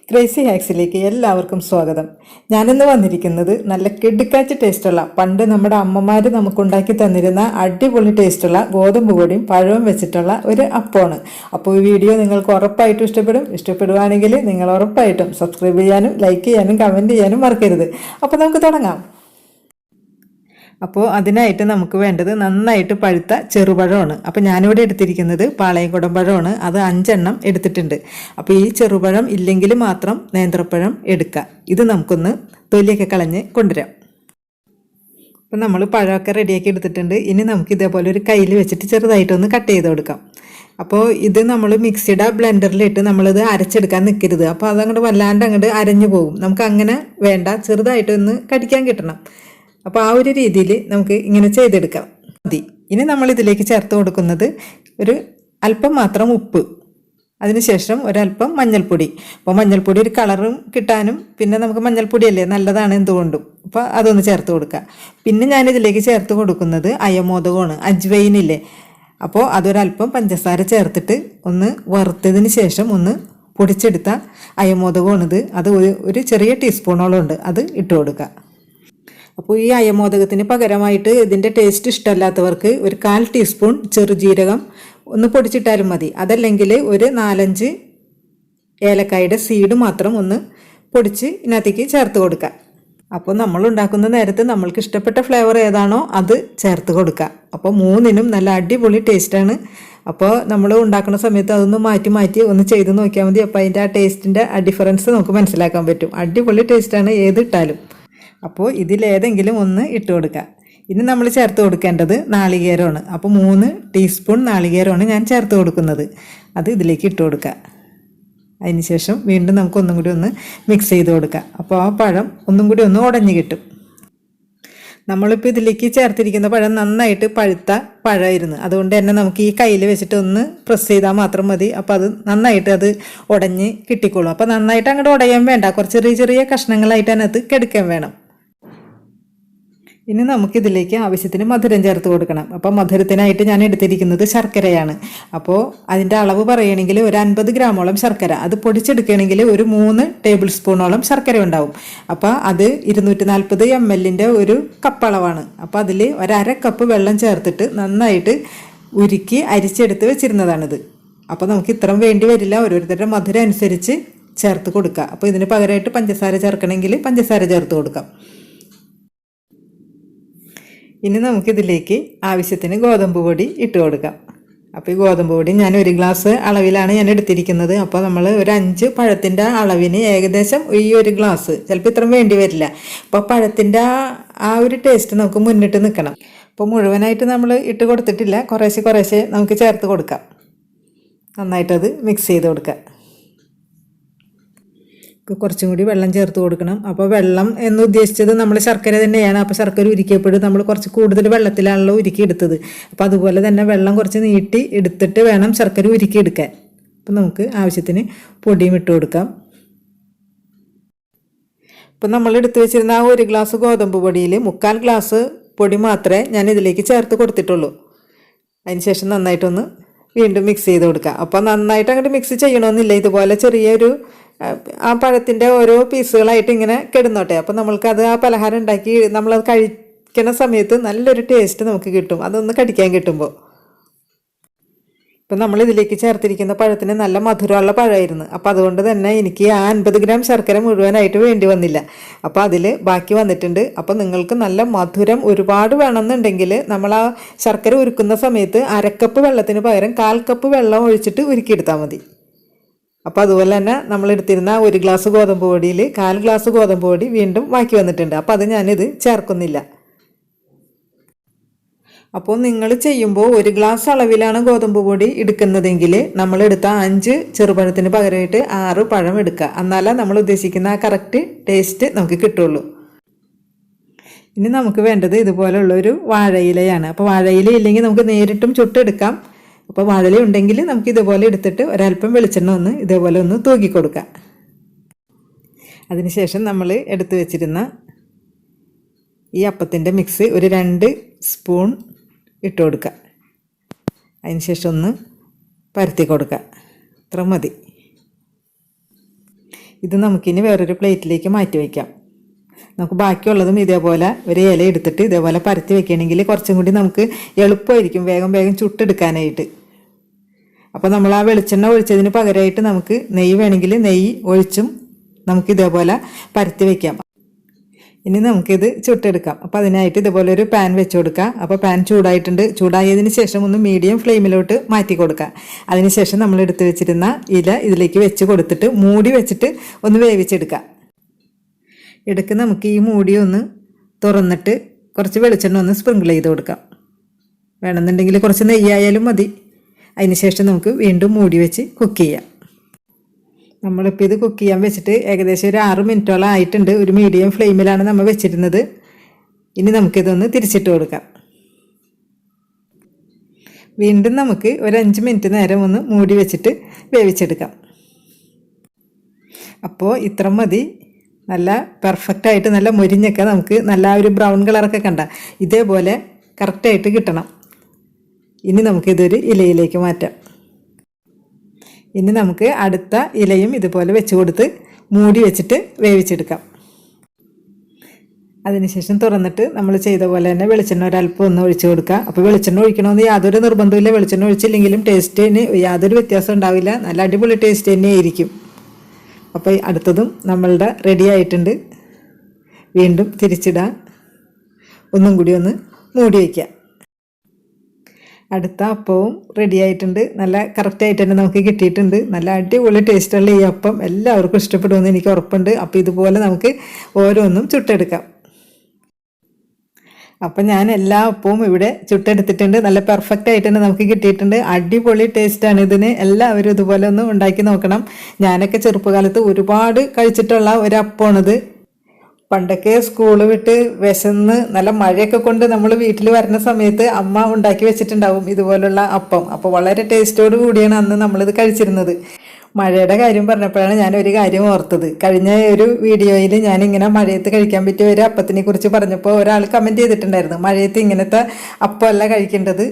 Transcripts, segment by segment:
Crazy ഹാക്സിലേക്ക് എല്ലാവർക്കും സ്വാഗതം. ഞാനിന്ന് വന്നിരിക്കുന്നത് നല്ല കിടുക്കാച്ച് ടേസ്റ്റുള്ള പണ്ട് നമ്മുടെ അമ്മമാർ നമുക്കുണ്ടാക്കി തന്നിരുന്ന അടിപൊളി ടേസ്റ്റുള്ള ഗോതമ്പ് പൊടിയും പഴവും വെച്ചിട്ടുള്ള ഒരു അപ്പമാണ്. അപ്പോൾ ഈ വീഡിയോ നിങ്ങൾക്ക് ഉറപ്പായിട്ടും ഇഷ്ടപ്പെടുവാണെങ്കിൽ നിങ്ങൾ ഉറപ്പായിട്ടും സബ്സ്ക്രൈബ് ചെയ്യാനും ലൈക്ക് ചെയ്യാനും കമൻറ്റ് ചെയ്യാനും മറക്കരുത്. അപ്പോൾ നമുക്ക് തുടങ്ങാം. അപ്പോൾ അതിനായിട്ട് നമുക്ക് വേണ്ടത് നന്നായിട്ട് പഴുത്ത ചെറുപഴമാണ്. അപ്പോൾ ഞാനിവിടെ എടുത്തിരിക്കുന്നത് പാളയംകുടം പഴമാണ്. അത് 5 എണ്ണം എടുത്തിട്ടുണ്ട്. അപ്പോൾ ഈ ചെറുപഴം ഇല്ലെങ്കിൽ മാത്രം നേന്ത്രപ്പഴം എടുക്കുക. ഇത് നമുക്കൊന്ന് തൊലിയൊക്കെ കളഞ്ഞ് കൊണ്ടുവരാം. അപ്പോൾ നമ്മൾ പഴമൊക്കെ റെഡിയാക്കി എടുത്തിട്ടുണ്ട്. ഇനി നമുക്ക് ഇതേപോലെ ഒരു കയ്യിൽ വെച്ചിട്ട് ചെറുതായിട്ടൊന്ന് കട്ട് ചെയ്ത് കൊടുക്കാം. അപ്പോൾ ഇത് നമ്മൾ മിക്സിയുടെ ബ്ലെൻഡറിലിട്ട് നമ്മളിത് അരച്ചെടുക്കാൻ നിൽക്കരുത്. അപ്പോൾ അതങ്ങോട്ട് വല്ലാണ്ട് അങ്ങോട്ട് അരഞ്ഞു പോകും. നമുക്ക് അങ്ങനെ വേണ്ട, ചെറുതായിട്ടൊന്ന് കടിക്കാൻ കിട്ടണം. അപ്പോൾ ആ ഒരു രീതിയിൽ നമുക്ക് ഇങ്ങനെ ചെയ്തെടുക്കാം മതി. ഇനി നമ്മൾ ഇതിലേക്ക് ചേർത്ത് കൊടുക്കുന്നത് ഒരു അല്പം മാത്രം ഉപ്പ്, അതിനുശേഷം ഒരല്പം മഞ്ഞൾപ്പൊടി. അപ്പോൾ മഞ്ഞൾപ്പൊടി ഒരു കളറും കിട്ടാനും പിന്നെ നമുക്ക് മഞ്ഞൾപ്പൊടിയല്ലേ നല്ലതാണ് എന്തുകൊണ്ടും, അപ്പോൾ അതൊന്ന് ചേർത്ത് കൊടുക്കുക. പിന്നെ ഞാനിതിലേക്ക് ചേർത്ത് കൊടുക്കുന്നത് അയമോദകമാണ്, അജ്വൈനില്ലേ. അപ്പോൾ അതൊരല്പം പഞ്ചസാര ചേർത്തിട്ട് ഒന്ന് വറുത്തതിന് ശേഷം ഒന്ന് പൊടിച്ചെടുത്ത അയമോദകമാണിത്. അത് ഒരു ചെറിയ ടീസ്പൂണോളം ഉണ്ട്, അത് ഇട്ട് കൊടുക്കുക. അപ്പോൾ ഈ അയമോദകത്തിന് പകരമായിട്ട് ഇതിൻ്റെ ടേസ്റ്റ് ഇഷ്ടമല്ലാത്തവർക്ക് ഒരു 1/4 ടീസ്പൂൺ ചെറുജീരകം ഒന്ന് പൊടിച്ചിട്ടാലും മതി. അതല്ലെങ്കിൽ ഒരു 4-5 ഏലക്കായുടെ സീഡ് മാത്രം ഒന്ന് പൊടിച്ച് ഇതിനകത്തേക്ക് ചേർത്ത് കൊടുക്കുക. അപ്പോൾ നമ്മൾ ഉണ്ടാക്കുന്ന നേരത്ത് നമ്മൾക്ക് ഇഷ്ടപ്പെട്ട ഫ്ലേവർ ഏതാണോ അത് ചേർത്ത് കൊടുക്കുക. അപ്പോൾ 3നും നല്ല അടിപൊളി ടേസ്റ്റാണ്. അപ്പോൾ നമ്മൾ ഉണ്ടാക്കുന്ന സമയത്ത് അതൊന്ന് മാറ്റി ഒന്ന് ചെയ്ത് നോക്കിയാൽ മതി. അപ്പോൾ അതിൻ്റെ ആ ടേസ്റ്റിൻ്റെ ആ ഡിഫറൻസ് നമുക്ക് മനസ്സിലാക്കാൻ പറ്റും. അടിപൊളി ടേസ്റ്റാണ് ഏത് ഇട്ടാലും. അപ്പോൾ ഇതിലേതെങ്കിലും ഒന്ന് ഇട്ട് കൊടുക്കുക. ഇനി നമ്മൾ ചേർത്ത് കൊടുക്കേണ്ടത് നാളികേരമാണ്. അപ്പോൾ 3 ടീസ്പൂൺ നാളികേരമാണ് ഞാൻ ചേർത്ത് കൊടുക്കുന്നത്. അത് ഇതിലേക്ക് ഇട്ട് കൊടുക്കുക. അതിനുശേഷം വീണ്ടും നമുക്ക് ഒന്നും കൂടി ഒന്ന് മിക്സ് ചെയ്ത് കൊടുക്കുക. അപ്പോൾ ആ പഴം ഒന്നും കൂടി ഒന്ന് ഉടഞ്ഞു കിട്ടും. നമ്മളിപ്പോൾ ഇതിലേക്ക് ചേർത്തിരിക്കുന്ന പഴം നന്നായിട്ട് പഴുത്ത പഴമായിരുന്നു. അതുകൊണ്ട് തന്നെ നമുക്ക് ഈ കയ്യിൽ വെച്ചിട്ട് ഒന്ന് പ്രസ് ചെയ്താൽ മാത്രം മതി. അപ്പോൾ അത് നന്നായിട്ട് അത് ഉടഞ്ഞ് കിട്ടിക്കോളും. അപ്പോൾ നന്നായിട്ട് അങ്ങോട്ട് ഉടയാൻ വേണ്ട, കുറച്ച് ചെറിയ ചെറിയ കഷ്ണങ്ങളായിട്ട് അതിനകത്ത് കെടുക്കാൻ വേണം. ഇനി നമുക്കിതിലേക്ക് ആവശ്യത്തിന് മധുരം ചേർത്ത് കൊടുക്കണം. അപ്പോൾ മധുരത്തിനായിട്ട് ഞാൻ എടുത്തിരിക്കുന്നത് ശർക്കരയാണ്. അപ്പോൾ അതിൻ്റെ അളവ് പറയുകയാണെങ്കിൽ ഒരു 50 ഗ്രാമോളം ശർക്കര, അത് പൊടിച്ചെടുക്കുകയാണെങ്കിൽ ഒരു 3 ടേബിൾ സ്പൂണോളം ശർക്കര ഉണ്ടാവും. അപ്പോൾ അത് 240 ml ഒരു കപ്പ് അളവാണ്. അപ്പോൾ അതിൽ 1/2 കപ്പ് വെള്ളം ചേർത്തിട്ട് നന്നായിട്ട് ഉരുക്കി അരിച്ചെടുത്ത് വെച്ചിരുന്നതാണിത്. അപ്പോൾ നമുക്ക് ഇത്രയും വേണ്ടി വരില്ല, ഓരോരുത്തരുടെ മധുരം അനുസരിച്ച് ചേർത്ത് കൊടുക്കുക. അപ്പോൾ ഇതിന് പകരമായിട്ട് പഞ്ചസാര ചേർക്കണമെങ്കിൽ പഞ്ചസാര ചേർത്ത് കൊടുക്കാം. ഇനി നമുക്കിതിലേക്ക് ആവശ്യത്തിന് ഗോതമ്പ് പൊടി ഇട്ട് കൊടുക്കാം. അപ്പോൾ ഈ ഗോതമ്പ് പൊടി ഞാൻ 1 ഗ്ലാസ് അളവിലാണ് ഞാൻ എടുത്തിരിക്കുന്നത്. അപ്പോൾ നമ്മൾ ഒരു 5 പഴത്തിൻ്റെ അളവിന് ഏകദേശം ഈ 1 ഗ്ലാസ്, ചിലപ്പോൾ ഇത്രയും വേണ്ടി വരില്ല. അപ്പോൾ പഴത്തിൻ്റെ ആ ഒരു ടേസ്റ്റ് നമുക്ക് മുന്നിട്ട് നിൽക്കണം. അപ്പോൾ മുഴുവനായിട്ട് നമ്മൾ ഇട്ട് കൊടുത്തിട്ടില്ല, കുറേശ്ശെ നമുക്ക് ചേർത്ത് കൊടുക്കാം. നന്നായിട്ടത് മിക്സ് ചെയ്ത് കൊടുക്കാം. കുറച്ചും കൂടി വെള്ളം ചേർത്ത് കൊടുക്കണം. അപ്പോൾ വെള്ളം എന്ന് ഉദ്ദേശിച്ചത് നമ്മൾ ശർക്കര തന്നെയാണ്. അപ്പോൾ ശർക്കര ഉരുക്കിയപ്പോഴും നമ്മൾ കുറച്ച് കൂടുതൽ വെള്ളത്തിലാണല്ലോ ഉരുക്കി എടുത്തത്. അപ്പോൾ അതുപോലെ തന്നെ വെള്ളം കുറച്ച് നീട്ടി എടുത്തിട്ട് വേണം ശർക്കര ഉരുക്കി എടുക്കാൻ. അപ്പോൾ നമുക്ക് ആവശ്യത്തിന് പൊടിയും ഇട്ട് കൊടുക്കാം. ഇപ്പോൾ നമ്മൾ എടുത്തു വെച്ചിരുന്ന ആ 1 ഗ്ലാസ് ഗോതമ്പ് പൊടിയിൽ 3/4 ഗ്ലാസ് പൊടി മാത്രമേ ഞാൻ ഇതിലേക്ക് ചേർത്ത് കൊടുത്തിട്ടുള്ളൂ. അതിനുശേഷം നന്നായിട്ടൊന്ന് വീണ്ടും മിക്സ് ചെയ്ത് കൊടുക്കുക. അപ്പോൾ നന്നായിട്ട് അങ്ങോട്ട് മിക്സ് ചെയ്യണമെന്നില്ല, ഇതുപോലെ ചെറിയൊരു ആ പഴത്തിൻ്റെ ഓരോ പീസുകളായിട്ട് ഇങ്ങനെ കിടന്നോട്ടെ. അപ്പോൾ നമ്മൾക്കത് ആ പലഹാരം ഉണ്ടാക്കി നമ്മളത് കഴിക്കുന്ന സമയത്ത് നല്ലൊരു ടേസ്റ്റ് നമുക്ക് കിട്ടും, അതൊന്ന് കടിക്കാൻ കിട്ടുമ്പോൾ. ഇപ്പം നമ്മളിതിലേക്ക് ചേർത്തിരിക്കുന്ന പഴത്തിന് നല്ല മധുരമുള്ള പഴമായിരുന്നു. അപ്പോൾ അതുകൊണ്ട് തന്നെ എനിക്ക് ആ 50 ഗ്രാം ശർക്കര മുഴുവനായിട്ട് വേണ്ടി വന്നില്ല. അപ്പോൾ അതിൽ ബാക്കി വന്നിട്ടുണ്ട്. അപ്പോൾ നിങ്ങൾക്ക് നല്ല മധുരം ഒരുപാട് വേണമെന്നുണ്ടെങ്കിൽ നമ്മൾ ആ ശർക്കര ഉരുക്കുന്ന സമയത്ത് 1/2 കപ്പ് വെള്ളത്തിന് പകരം 1/4 കപ്പ് വെള്ളം ഒഴിച്ചിട്ട് ഉരുക്കിയെടുത്താൽ മതി. അപ്പോൾ അതുപോലെ തന്നെ നമ്മളെടുത്തിരുന്ന 1 ഗ്ലാസ് ഗോതമ്പ് പൊടിയിൽ 1/4 ഗ്ലാസ് ഗോതമ്പ് പൊടി വീണ്ടും ബാക്കി വന്നിട്ടുണ്ട്. അപ്പോൾ അത് ഞാനിത് ചേർക്കുന്നില്ല. അപ്പോൾ നിങ്ങൾ ചെയ്യുമ്പോൾ 1 ഗ്ലാസ് അളവിലാണ് ഗോതമ്പ് പൊടി എടുക്കുന്നതെങ്കിൽ നമ്മളെടുത്ത 5 ചെറുപഴത്തിന് പകരമായിട്ട് 6 പഴം എടുക്കുക. എന്നാലേ നമ്മൾ ഉദ്ദേശിക്കുന്ന ആ കറക്റ്റ് ടേസ്റ്റ് നമുക്ക് കിട്ടുള്ളൂ. ഇനി നമുക്ക് വേണ്ടത് ഇതുപോലുള്ളൊരു വാഴയിലയാണ്. അപ്പോൾ വാഴയില ഇല്ലെങ്കിൽ നമുക്ക് നേരിട്ടും ചുട്ടെടുക്കാം. അപ്പോൾ വാഴയില ഉണ്ടെങ്കിൽ നമുക്ക് ഇതുപോലെ എടുത്തിട്ട് ഒരല്പം വെളിച്ചെണ്ണ ഒന്ന് ഇതേപോലെ ഒന്ന് തൂക്കി കൊടുക്കാം. അതിനുശേഷം നമ്മൾ എടുത്തു വെച്ചിരുന്ന ഈ അപ്പത്തിൻ്റെ മിക്സ് ഒരു 2 സ്പൂൺ ഇട്ട് കൊടുക്കുക. അതിനുശേഷം ഒന്ന് പരത്തി കൊടുക്കുക. ഇത്ര മതി. ഇത് നമുക്കിനി വേറൊരു പ്ലേറ്റിലേക്ക് മാറ്റി വയ്ക്കാം. നമുക്ക് ബാക്കിയുള്ളതും ഇതേപോലെ ഒരു ഇല എടുത്തിട്ട് ഇതേപോലെ പരത്തി വെക്കുകയാണെങ്കിൽ കുറച്ചും കൂടി നമുക്ക് എളുപ്പമായിരിക്കും വേഗം വേഗം ചുട്ടെടുക്കാനായിട്ട്. അപ്പോൾ നമ്മൾ ആ വെളിച്ചെണ്ണ ഒഴിച്ചതിന് പകരമായിട്ട് നമുക്ക് നെയ്യ് വേണമെങ്കിൽ നെയ്യ് ഒഴിച്ചും നമുക്ക് ഇതേപോലെ പരത്തി വയ്ക്കാം. ഇനി നമുക്കിത് ചുട്ടെടുക്കാം. അപ്പോൾ അതിനായിട്ട് ഇതുപോലെ ഒരു പാൻ വെച്ച് കൊടുക്കുക. അപ്പോൾ പാൻ ചൂടായിട്ടുണ്ട്. ചൂടായതിന് ശേഷം ഒന്ന് മീഡിയം ഫ്ലെയിമിലോട്ട് മാറ്റി കൊടുക്കുക. അതിനുശേഷം നമ്മൾ എടുത്ത് വെച്ചിരുന്ന ഇല ഇതിലേക്ക് വെച്ച് കൊടുത്തിട്ട് മൂടി വെച്ചിട്ട് ഒന്ന് വേവിച്ചെടുക്കുക. ഇടയ്ക്ക് നമുക്ക് ഈ മൂടി ഒന്ന് തുറന്നിട്ട് കുറച്ച് വെളിച്ചെണ്ണ ഒന്ന് സ്പ്രിങ്കിൾ ചെയ്ത് കൊടുക്കാം. വേണമെന്നുണ്ടെങ്കിൽ കുറച്ച് നെയ്യായാലും മതി. അതിനുശേഷം നമുക്ക് വീണ്ടും മൂടി വെച്ച് കുക്ക് ചെയ്യാം. നമ്മളിപ്പോൾ ഇത് കുക്ക് ചെയ്യാൻ വെച്ചിട്ട് ഏകദേശം ഒരു 6 മിനിറ്റോളം ആയിട്ടുണ്ട്. ഒരു മീഡിയം ഫ്ലെയിമിലാണ് നമ്മൾ വെച്ചിരുന്നത്. ഇനി നമുക്കിതൊന്ന് തിരിച്ചിട്ട് കൊടുക്കാം. വീണ്ടും നമുക്ക് ഒരു 5 മിനിറ്റ് നേരം ഒന്ന് മൂടി വെച്ചിട്ട് വേവിച്ചെടുക്കാം. അപ്പോൾ ഇത്ര മതി. നല്ല പെർഫെക്റ്റായിട്ട് നല്ല മൊരിഞ്ഞൊക്കെ നമുക്ക് നല്ല ഒരു ബ്രൗൺ കളറൊക്കെ കണ്ട ഇതേപോലെ കറക്റ്റായിട്ട് കിട്ടണം. ഇനി നമുക്കിതൊരു ഇലയിലേക്ക് മാറ്റാം. ഇനി നമുക്ക് അടുത്ത ഇലയും ഇതുപോലെ വെച്ച് കൊടുത്ത് മൂടി വെച്ചിട്ട് വേവിച്ചെടുക്കാം. അതിനുശേഷം തുറന്നിട്ട് നമ്മൾ ചെയ്ത പോലെ തന്നെ വെളിച്ചെണ്ണ ഒരല്പം ഒന്ന് ഒഴിച്ച് കൊടുക്കുക. അപ്പോൾ വെളിച്ചെണ്ണ ഒഴിക്കണമെന്ന് യാതൊരു നിർബന്ധമില്ല. വെളിച്ചെണ്ണ ഒഴിച്ചില്ലെങ്കിലും ടേസ്റ്റിന് യാതൊരു വ്യത്യാസം ഉണ്ടാവില്ല. നല്ല അടിപൊളി ടേസ്റ്റ് തന്നെയായിരിക്കും. അപ്പോൾ അടുത്തതും നമ്മളുടെ റെഡി ആയിട്ടുണ്ട്. വീണ്ടും തിരിച്ചിടാം. ഒന്നും കൂടി ഒന്ന് മൂടി വയ്ക്കുക. അടുത്ത അപ്പവും റെഡി ആയിട്ടുണ്ട്. നല്ല കറക്റ്റായിട്ട് തന്നെ നമുക്ക് കിട്ടിയിട്ടുണ്ട്. നല്ല അടിപൊളി ടേസ്റ്റുള്ള ഈ അപ്പം എല്ലാവർക്കും ഇഷ്ടപ്പെടുമെന്ന് എനിക്ക് ഉറപ്പുണ്ട്. അപ്പോൾ ഇതുപോലെ നമുക്ക് ഓരോന്നും ചുട്ടെടുക്കാം. അപ്പം ഞാൻ എല്ലാ അപ്പവും ഇവിടെ ചുട്ടെടുത്തിട്ടുണ്ട്. നല്ല പെർഫെക്റ്റ് ആയിട്ട് തന്നെ നമുക്ക് കിട്ടിയിട്ടുണ്ട്. അടിപൊളി ടേസ്റ്റാണ് ഇതിന്. എല്ലാവരും ഇതുപോലെ ഒന്ന് ഉണ്ടാക്കി നോക്കണം. ഞാനൊക്കെ ചെറുപ്പകാലത്ത് ഒരുപാട് കഴിച്ചിട്ടുള്ള ഒരു അപ്പമാണിത്. പണ്ടൊക്കെ സ്കൂൾ വിട്ട് വിശന്ന് നല്ല മഴയൊക്കെ കൊണ്ട് നമ്മൾ വീട്ടിൽ വരുന്ന സമയത്ത് അമ്മ ഉണ്ടാക്കി വെച്ചിട്ടുണ്ടാവും ഇതുപോലുള്ള അപ്പം. അപ്പോൾ വളരെ ടേസ്റ്റോട് കൂടിയാണ് അന്ന് നമ്മളിത് കഴിച്ചിരുന്നത്. മഴയുടെ കാര്യം പറഞ്ഞപ്പോഴാണ് ഞാൻ ഒരു കാര്യം ഓർത്തത്. കഴിഞ്ഞ ഒരു വീഡിയോയിൽ ഞാനിങ്ങനെ മഴയത്ത് കഴിക്കാൻ പറ്റിയ ഒരു അപ്പത്തിനെ കുറിച്ച് പറഞ്ഞപ്പോൾ ഒരാൾ കമൻറ്റ് ചെയ്തിട്ടുണ്ടായിരുന്നു, മഴയത്ത് ഇങ്ങനത്തെ അപ്പമല്ല കഴിക്കേണ്ടത്,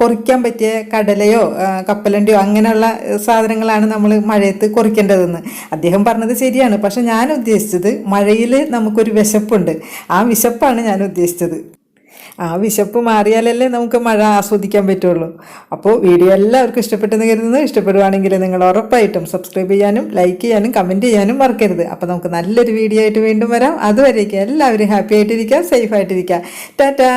കുറിക്കാൻ പറ്റിയ കടലയോ കപ്പലണ്ടിയോ അങ്ങനെയുള്ള സാധനങ്ങളാണ് നമ്മൾ മഴയത്ത് കുറിക്കേണ്ടതെന്ന്. അദ്ദേഹം പറഞ്ഞത് ശരിയാണ്. പക്ഷെ ഞാൻ ഉദ്ദേശിച്ചത് മഴയിൽ നമുക്കൊരു വിശപ്പുണ്ട്, ആ വിശപ്പാണ് ഞാൻ ഉദ്ദേശിച്ചത്. ആ വിശപ്പ് മാറിയാലല്ലേ നമുക്ക് മഴ ആസ്വദിക്കാൻ പറ്റുള്ളൂ. അപ്പോൾ വീഡിയോ എല്ലാവർക്കും ഇഷ്ടപ്പെട്ടെന്ന് കരുതുന്നു. ഇഷ്ടപ്പെടുവാണെങ്കിൽ നിങ്ങൾ ഉറപ്പായിട്ടും സബ്സ്ക്രൈബ് ചെയ്യാനും ലൈക്ക് ചെയ്യാനും കമൻറ്റ് ചെയ്യാനും മറക്കരുത്. അപ്പോൾ നമുക്ക് നല്ലൊരു വീഡിയോ ആയിട്ട് വീണ്ടും വരാം. അതുവരേക്കും എല്ലാവരും ഹാപ്പി ആയിട്ടിരിക്കുക, സേഫ് ആയിട്ടിരിക്കുക. ടാറ്റാ.